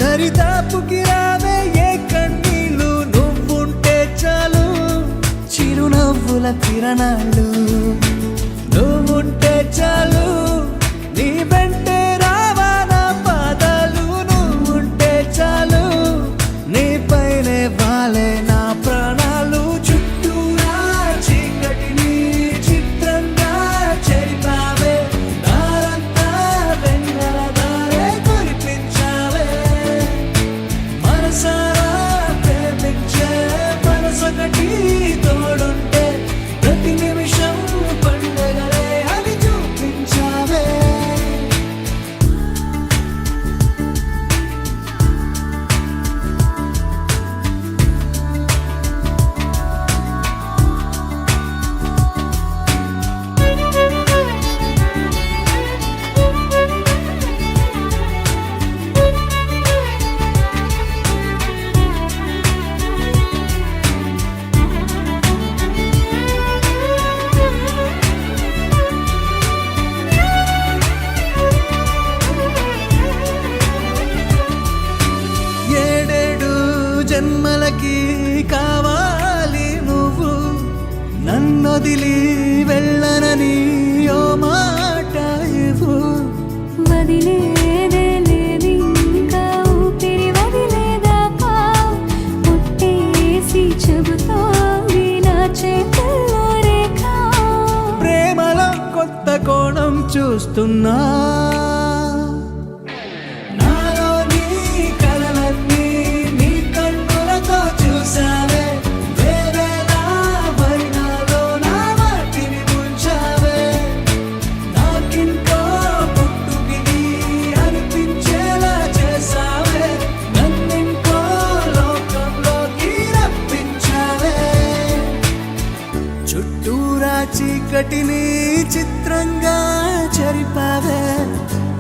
దరిదాపుకి రావే ఏ కన్నీళ్ళు, నువ్వుంటే చాలు చిరునవ్వుల కిరణాలు. నువ్వుంటే చాలు నీ వెంటే రావా నా పాదాలు. నువ్వుంటే చాలు నీ పైనే వాలే నా ప్రాణాలు. చుట్టూరా చీకటిని చిత్రంగా చెరిపావే, దారంతా వెన్నెల దారే కురిపించావే. మనసారా ప్రేమించే మనసొకటి తోడుంటే ప్రతి నిమిషం పండగలే అని చూపించావే. ఏడేడు జన్మలకి కావాలి నువ్వు, నన్నొదిలి వెళ్ళనని ఓ మాట ఇవ్వు. వదిలేదే లేదు ఇంకా ఊపిరి వదిలేదాకా, పుట్టేసి చెబుతోంది నా చేతుల్లో రేఖ. ప్రేమలో కొత్త కోణం చూస్తున్నా, నాలో నీ కలలన్నీ నీ కన్నులతో చూసావే. వేరేలా వర్ణాలో నా వాటిని ముంచావే. నాకింకో పుట్టుకిని అనిపించేలా చేసావే. నన్నింకో లోకంలోకి రప్పించావే. చుట్టూరా చీకటిని చిత్రంగా చెరిపావే,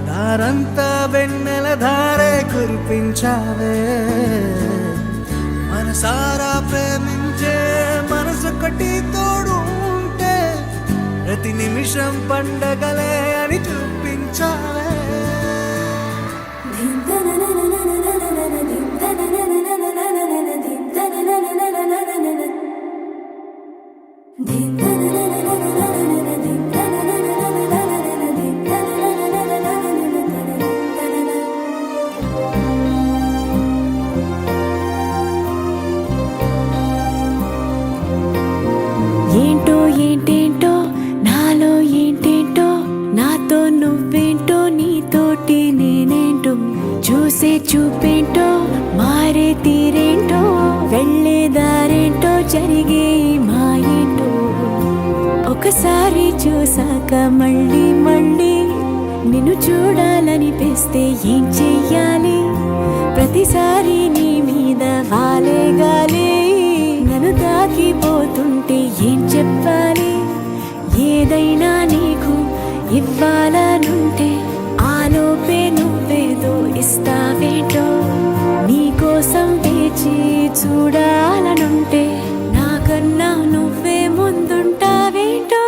దారంతా వెన్నెల ధారే కురిపించావే. మనసారా ప్రేమించే మనసొకటి తోడు ఉంటే ప్రతి నిమిషం పండగలే అని చూపించావే. ఏంటో ఏంటేంటో నాలో ఏంటేంటో, నాతో నువ్వేంటో నీతోటి నేనేంటో, చూసే చూపేంటో మారే తీరేంటో, వెళ్ళే దారేంటో జరిగే మాయేంటో. ఒకసారి చూసాక మళ్ళీ మళ్ళీ నిన్ను చూడాలనిపిస్తే ఏం చెయ్యాలి? ప్రతిసారి నీ మీద వాలే గాలి, నన్ను తాకిపోతుంటే ఏం చెప్పాలి? ఏదైనా నీకు ఇవ్వాలనుంటే ఆలోపే నువ్వేదో ఇస్తావేంటో. నీకోసం వేచి చూడాలనుంటే నాకన్నా నువ్వే ముందుంటావేంటో.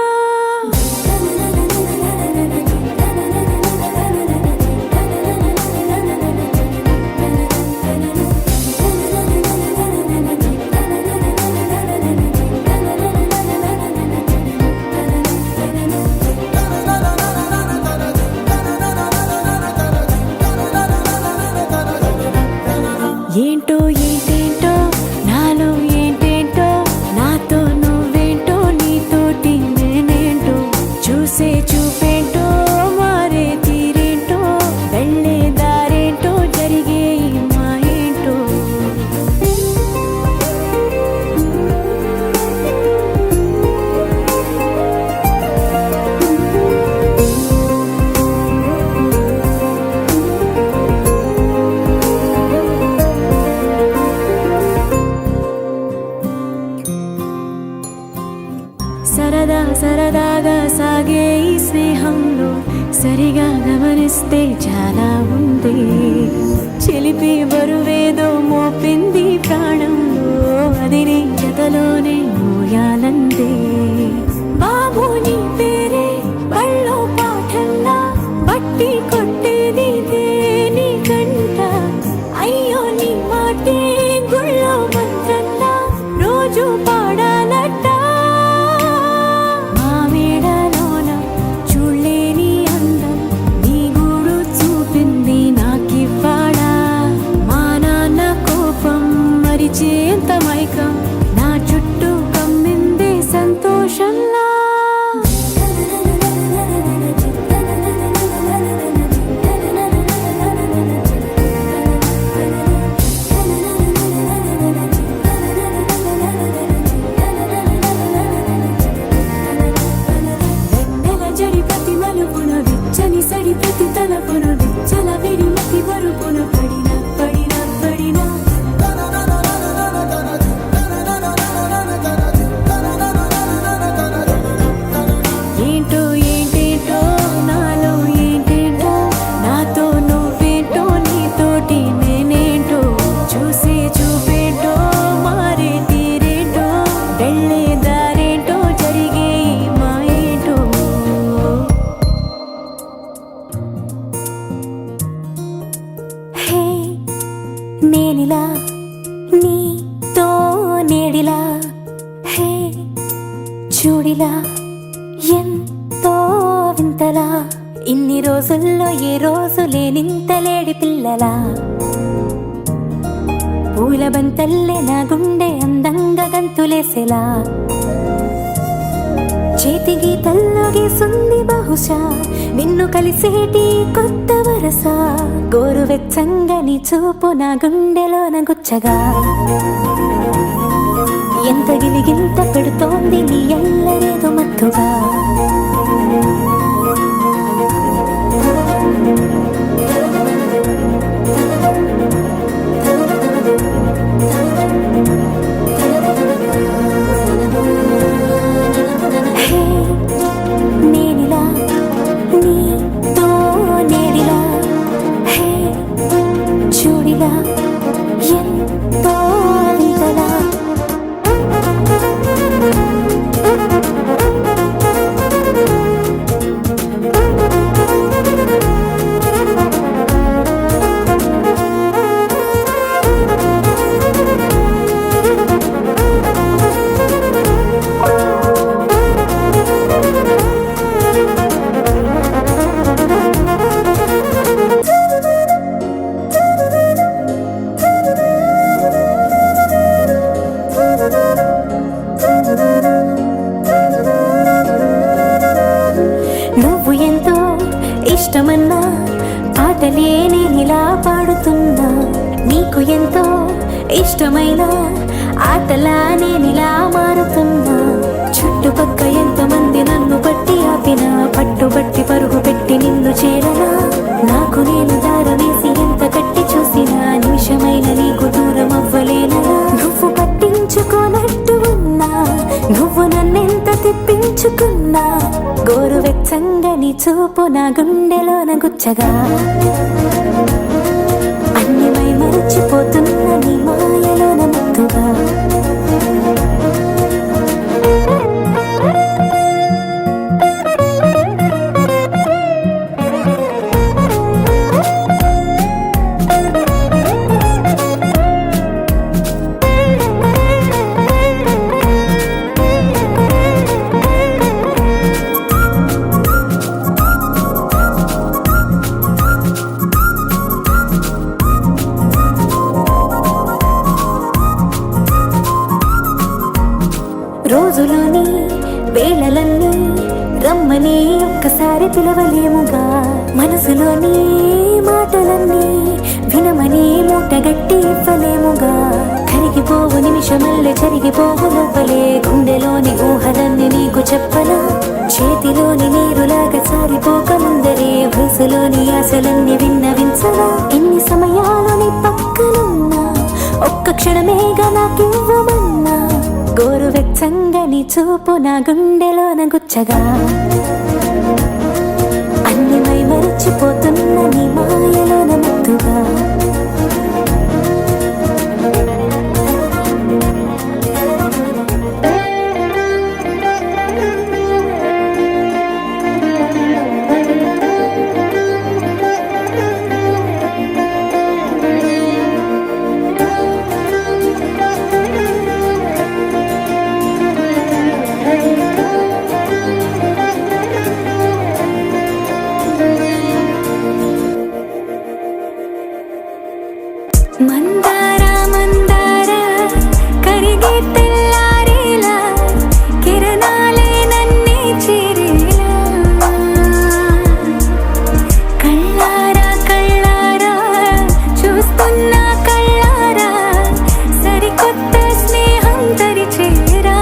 సరిగా గమనిస్తే చాలా ఉంది. చిలిపి బరువేదో మోపింది ప్రాణంలో, అది నీ జతలోనే మోయాలందే. బాబు నీ పేరే బళ్ళో పాఠంలా, బట్టి కొట్టేది నీ కంట. అయ్యో నీ మాటే గుళ్ళో మంత్రంలా, రోజు పాడాలట. మా మేడలోన చూడలేని అందం, నీ గూడు చూపింది నాకివ్వాడా. మా నాన్న కోపం మరిచేంత మైకం, నా చుట్టూ కమ్మిందే సంతోషంలా. సడి ప్రతి తలపును విచ్చల విడిమతి వరుపును పడిన పడిన పడిన. ఏంటో ఏంటేంటో నాలో ఏంటేంటో, నాతో నువ్వేంటో నీతోటి నేనేంటో. చూసే చూపేంటో మారే తీరేంటో, వెళ్ళే దారేంటో జరిగే మాయేంటో. హే నేనిలా నీతో నేడిలా, హే చూడిలా ఎంతో వింతలా. ఇన్ని రోజుల్లో ఏ రోజు లేనింత లేడి పిల్లలా, పూల బంతల్లే నా గుండె అందంగా గంతులేసేలా. చేతి గీతల్లో గీసుంది బహుశా నిన్ను కలిసేటి కొత్త వరస. గోరువెచ్చంగా నీ చూపు నా గుండెలోన గుచ్చగా, ఎంత గిలిగింత పెడుతోంది నీ ఎల్లరేదో మత్తుగా. హే నేనిలా నీతో నేడిలా, హే చూడిలా ఎంతో వింతలా. నువ్వు ఎంతో ఇష్టమన్నా పాటలే నేనిలా పాడుతున్నా. నీకు ఎంతో ఇష్టమైన ఆటలా నేనిలా మారుతున్నా. చుట్టుపక్క ఎంతమంది నన్ను పట్టి ఆపినా, పట్టుబట్టి పరుగు పెట్టి నిన్ను చేరనా. నాకు నేను దారవేసి ఎంత కట్టి చూసినా, నిమిషమైన నీకు దూరం అవ్వలేనలా. నువ్వు పట్టించుకోనట్టు ఉన్నా, నువ్వు నన్నెంత తిప్పించుకున్నా. గోరువెచ్చంగా నీ చూపు నా గుండెలోన గుచ్చగా, అన్ని మై మరచిపోతున్న నీ మాయలోన ముద్దుగా. రోజులోని వేళలన్నీ రమ్మని ఒక్కసారి పిలవలేముగా. మనసులోని మాటలన్నీ వినమని మూటగట్టి ఇవ్వలేముగా. కరిగిపోవు నిమిషమల్లే జరిగిపోవు నవ్వలే, గుండెలోని ఊహలన్నీ నీకు చెప్పనా. చేతిలోని నీరులాగా సారిపోక ముందరే, వయసులోని ఆశలన్నీ విన్నవించనా. ఇన్ని సమయాలని పక్కనున్నా, ఒక్క క్షణమేగా నాకివ్వమన్నా. గోరువెచ్చంగా నీ చూపు నా గుండెలోన గుచ్చగా, అన్ని మై మర్చిపోతున్న నీ మాయలోన ముద్దుగా మందార మందార కరిగే తెల్లారేలా కిరణాలే నన్నే చేరేలా కళ్ళారా కళ్ళారా చూస్తున్నా కళ్ళారా సరికొత్త స్నేహం తరిచేరా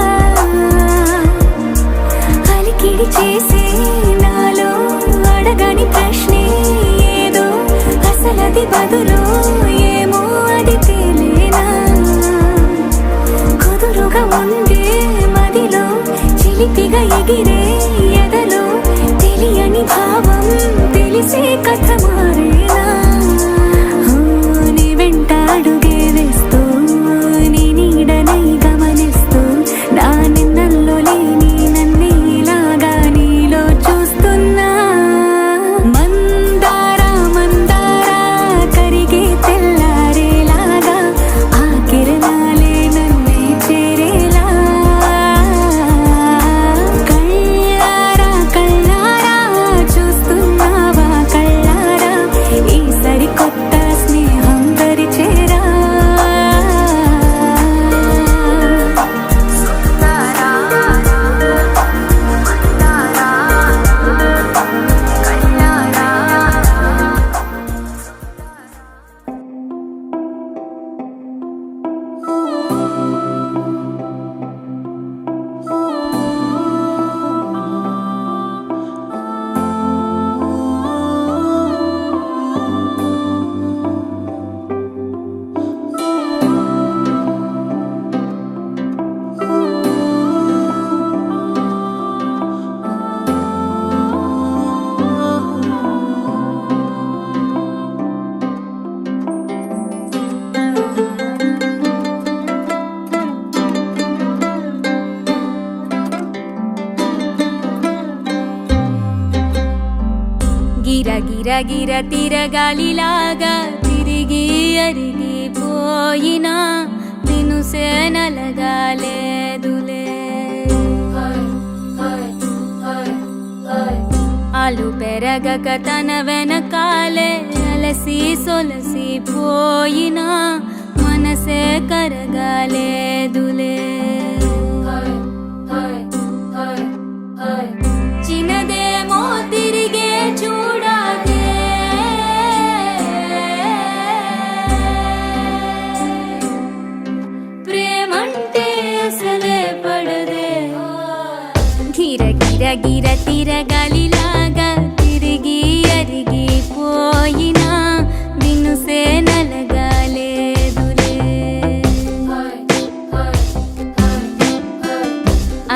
అలికిడి చేసే నాలో అడగని ప్రశ్నే ఏదో అసలది బదులు ఏమో అది తేలేనా కుదురుగా ఉండే మదిలో చిలిపిగా ఎగిరే ఎదలో తెలియని భావం తెలిసే కథ మారేనా నీ వెంట అడుగే వేస్తూ నీ నీడనై గమనిస్తూ నా నిన్నల్లో లేని నన్నే ఇలాగా నీలో చూస్తున్నా మందార మందార కరిగే తెల్లారేలాగా ఆ కిరణాలే నన్నే చేరేలా కళ్ళారా కళ్ళారా చూస్తున్నావా కళ్ళారా ఈ సరికొత్త స్నేహం తరిచేరా గిర గిర గిర తిరగాలిలాగా తిరిగి అరిగిపోయినా దినుసే నలగాలేదులే ఆలు పెరగక తన వెనకాలే అలసి సొలసి పోయినా మనసే కరగాలేదులే చిన్నదేమో తిరిగే చూడాదే ప్రేమంటే అసలే పడదే గిర గిర గిర తిరగాలిలాగా తిరిగి అరిగిపోయినా దినుసే నలగాలేదులే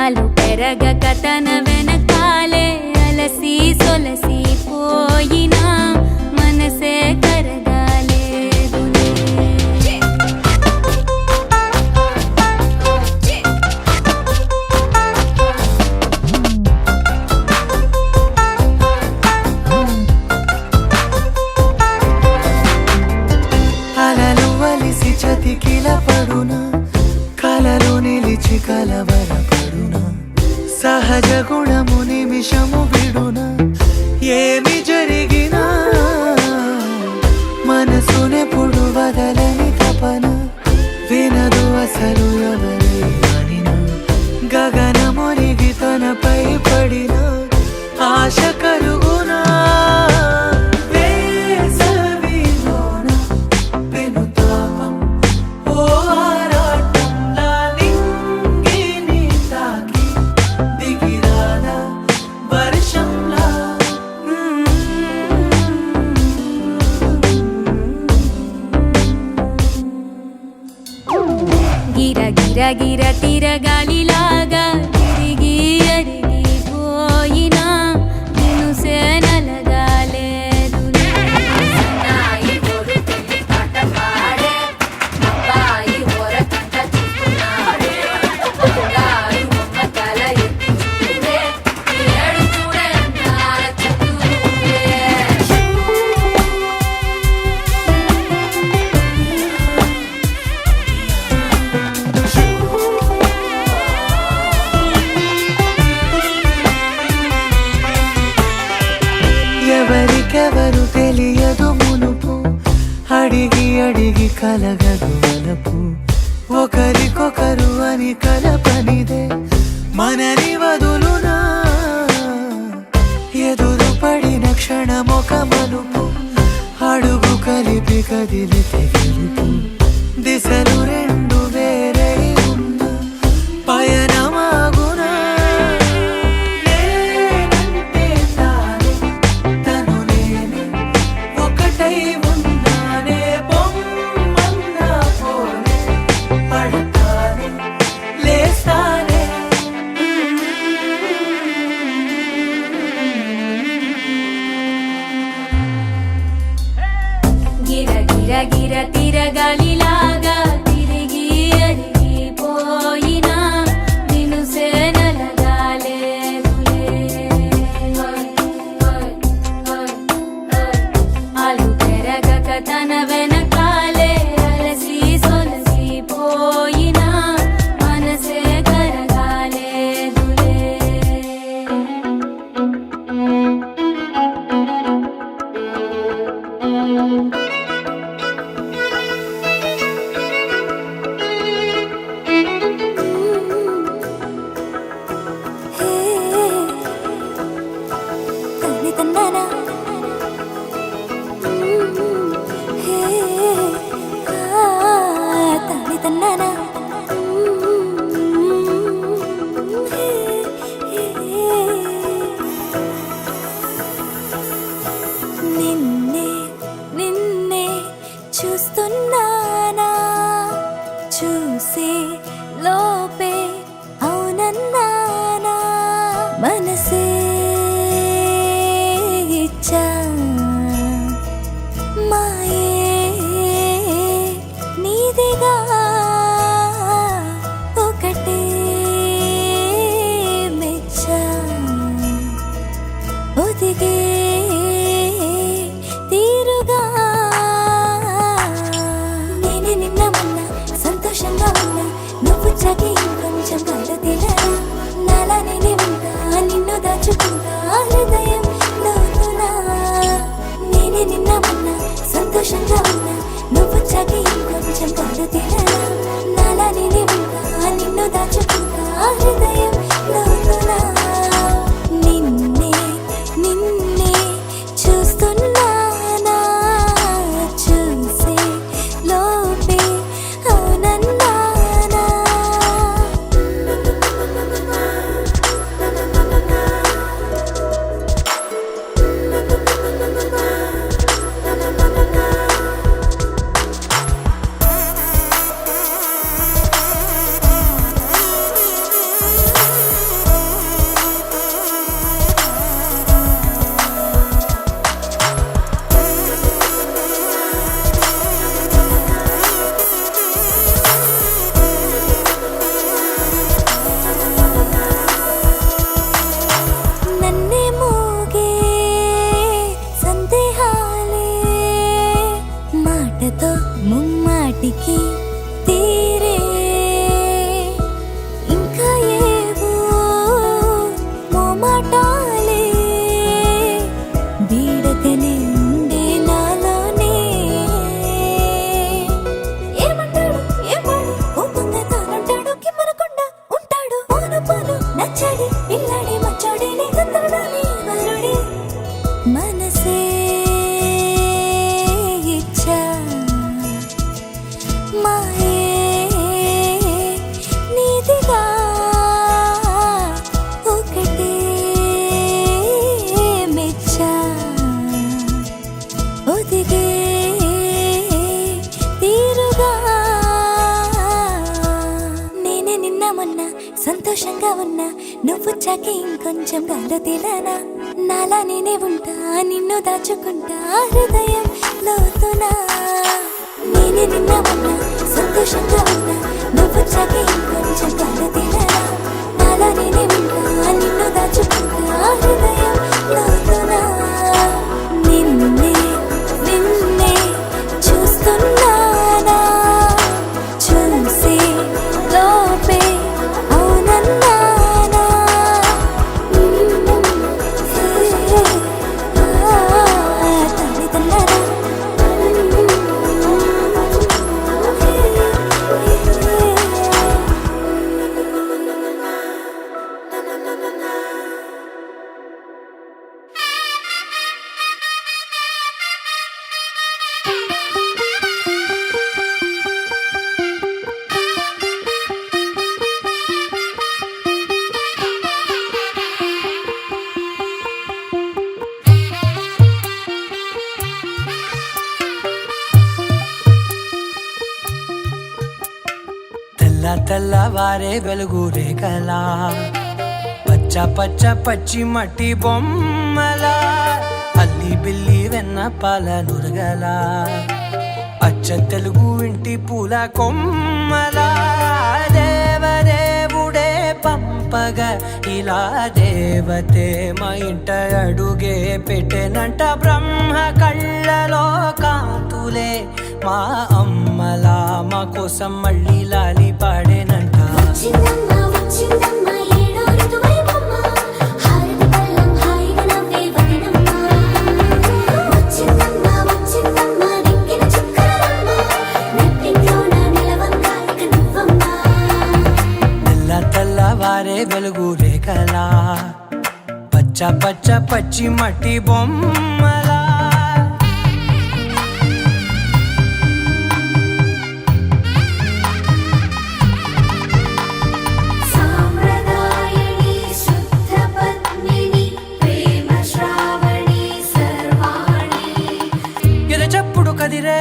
ఆలు పెరగక తన వెనకాలే అలసి సొలసి పోయినా మనసే కరగాలేదులే అలలు వలిసి చతికిల పడునా కలలో నిలిచి కలవరపడునా సహజ గుణము నిమిషము విడునా ఏమి జరిగినా మనసునెప్పుడు వదలని తపన వినదు అసలు ఎవరైనా గగనమునిగి తనపై పడిన ఆశ కలుగునా వేసవిలోన వెనుతాపం ఓ ఆరాటంలా నింగిని తాకి దిగిరాదా వర్షంలా గిర గిర గిర తిరగాలిలాగా తిరిగి అరిగిపోయినా దినుసే నలగాలేదులే ఎవరికెవరు తెలియదు మునుపు, అడిగి అడిగి కలగదు వలపు, ఒకరికొకరు అని కలపనిదే మనని వదులునా, ఎదురు పడిన క్షణమొక మలుపు, అడుగు కలిపి కదిలితే గెలుపు, దిశలు రెండు వేరే ఉన్న పయనమాగునా, నేనంటే తానే తను నేనే ఒకటై ఉన్నానే, బొమ్మన్నా పోనే పడతానే లేస్తానే. గిర గిర గిర తిరగాలిలాగా తిరిగి అరిగిపోయినా దినుసే నలగాలేదులే, అలు పెరగక తన వెనకాలే అలసి సొలసిపోయినా మనసే కరగాలేదులే. తని తన్నానా తని తన్నానా నిన్నే నిన్నే చూస్తున్నానా, చూసే లోపే అవునన్నానా, మనసే ఇచ్చా మాయే నీదిగా, ఒకటే మెచ్చా ఒదిగే తీరుగా, నేనే నిన్న మొన్న సంతోషంగా ఉన్నా, నువ్వు చకి ఇంకొంచెం కళ్ళు తినరా, నాలా నేనే ఉంటా నిన్ను దాచుకుంటా హృదయం లోతునా, నేనే నిన్న మొన్న సంతోషంగా ఉన్నా, నువ్వు చకి ఇంకొంచెం కళ్ళు తినరా, నాలా నేనే ఉంటా నిన్ను దాచుకుంటా హృదయం లోతునా, నిన్నే నిన్నే చూస్తున్నానా, చూసే లోపే అవునన్నానా. నన్నే మోగే సందేహాలే మాటతో ముమ్మాటికి తీరే, ఇంకా ఏవో మోమాటాలే బీడకనే ఉండే నాలోనే, ఏమంటాడు ఏమాడు కోపంగా తానంటాడు, కిమ్మనకుండా ఉంటాడు పోను పోను నచ్చాడి పిల్లాడి మచ్చాడి నీకుంటాడని వరుడి, మనసే ఇచ్చా మాయే నీదిగా, ఒకటే మెచ్చా ఒదిగే తీరుగా, నేనే నిన్న మొన్న సంతోషంగా ఉన్నా, నువ్వు చాకి ఇంకొంచెం గాలు తిననా, నాలా నేనే ఉంటా నిన్ను దాచుకుంటా హృదయం లోతునా, నేనే నిన్న మొన్న సంతోషంగా ఉన్నా, నువ్వు చాకి ఇంకొంచెం గాలు తిననా, నాలా నేనే ఉంటా నిన్ను దాచుకుంటా హృదయం లోతునా, నిన్నే నిన్నే చూస్తున్నానా, చూసే లోపే అవునన్నానా. తెల్లవారే వెలుగు రేఖలా పచ్చ పచ్చ పచ్చి మట్టి బొమ్మలా అల్లి బిల్లి వెన్న పాల నురగలా అచ్చ తెలుగు ఇంటి పూల కొమ్మలా దేవదేవుడే పంపగా ఇలా దేవతే మా ఇంట అడుగే పెట్టెనంట బ్రహ్మ కళ్ళలో కాంతులే మా అమ్మలా మా కోసం మళ్ళీ లాలి పాడేనంట వచ్చిందమ్మ వచ్చిందమ్మ ఏడో ఋతువైవమ్మ హారతి పళ్ళం హాయిగా నవ్వే వదనమ్మ వచ్చిందమ్మ వచ్చిందమ్మ దిక్కిన చుక్కలమ్మ నెట్టింట్లోన నిలవంగా ఇక నువ్వమ్మ తెల్లవారే వెలుగు రేఖలా పచ్చ పచ్చ పచ్చి మట్టి బొమ్మలా సాంప్రదాయని శుద్ధ పద్మిని ప్రేమ శ్రావణి సర్వాణి ఎరచప్పుడు కదిరే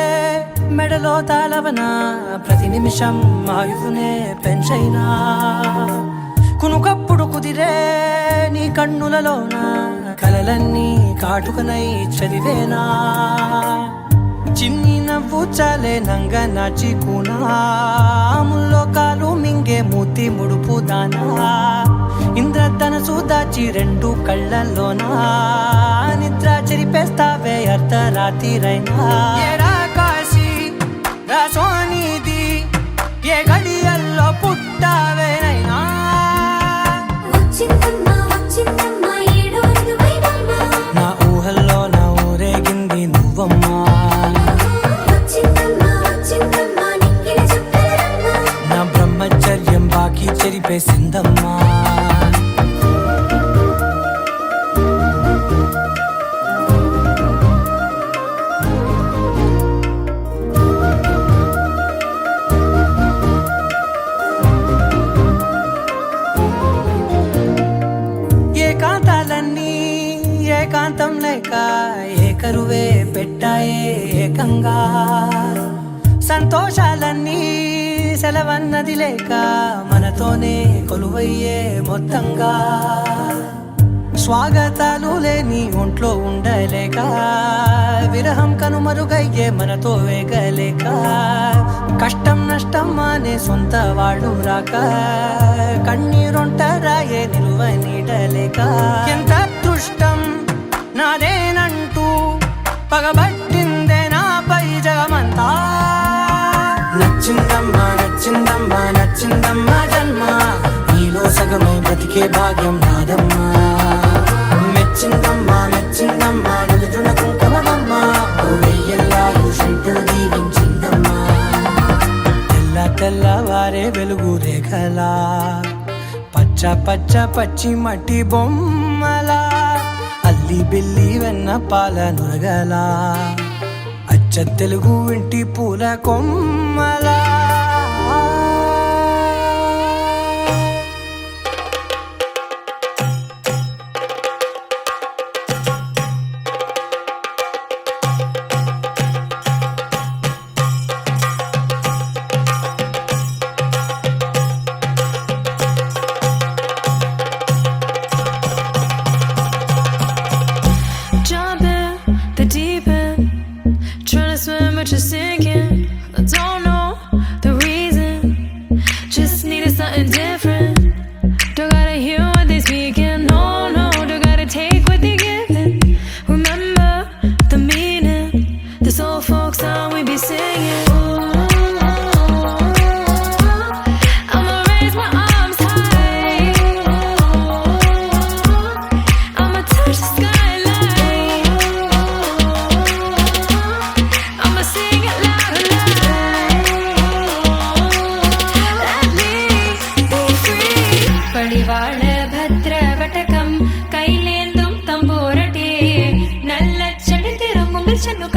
మెడలో తాళవన ప్రతి నిమిషం ఆయుధునే పెంచైనా కునుకప్పుడు కుదిరే నీ కన్నులలోన కలలన్నీ కాటుకనై చదివేనా చిన్ని నవ్వు చాలే నంగ నాచి కూనాముల్లో కాలు మింగే మూతి ముడుపు దానా ఇంద్రధనసు దాచి రెండు కళ్ళల్లోనా నిద్ర చెరిపేస్తావే అర్ధరాత్రిరైనా ఏరా కాశీ రాసోనిది ఏ గడియల్లో పుట్టావేనైనా వచ్చిందమ్మ వచ్చిందమ్మ ఏడో ఋతువైవమ్మ నా ఊహల్లో నా ఊరేగింది నువ్వమ్మా వచ్చిందమ్మ వచ్చిందమ్మ నిక్కిన చుక్కలమ్మ నా బ్రహ్మచర్యం బాకీ చెరిపేసిందమ్మా ఏకాంతాలన్నీ ఏకాంతం లేక ఏకరువే పెట్టాయే ఏకంగా సంతోషాలన్నీ సెలవన్నది లేక మనతోనే కొలువయ్యే మొత్తంగా స్వాగతాలు లేని ఒంట్లో ఉండలేక విరహం కనుమరుగయ్యే మనతో వేగలేక కష్టం నష్టం అనే సొంత వాళ్ళు రాక కన్నీరొంటరాయే నిలువ నీడలేక ఎంత అదృష్టం నాదేనంటూ పగబట్టిందే నాపై జగమంతా నచ్చిందమ్మా నచ్చిందమ్మా నచ్చిందమ్మా జన్మ నీలో సగమై బ్రతికే భాగ్యం నాదమ్మా మెచ్చిందమ్మా మెచ్చిందమ్మా నిలుచున కుంకుమమ్మా వెయ్యల్లాలు శంకులు దీవించిందమ్మా తెల్లవారే వెలుగు రేఖలా పచ్చ పచ్చ పచ్చి మట్టి బొమ్మలా అల్లి బిల్లి వెన్న పాల నురగలా అచ్చ తెలుగు ఇంటి పూల కొమ్మలా Jump in the deep end, trying to swim but you're sinking. I don't know the reason, just needed something different. Don't gotta hear what they speaking, no, no, don't gotta take what they giving. Remember the meaning, this old folk song we be singing. I'ma raise my arms high, I'ma touch the skyline, I'ma sing it loud and loud. Let me be free. பழிவாழ பத்ரவட்டகம் கையிலேந்தும் தம்போரட்டே நல்ல செடி திரும்பும் சென்னு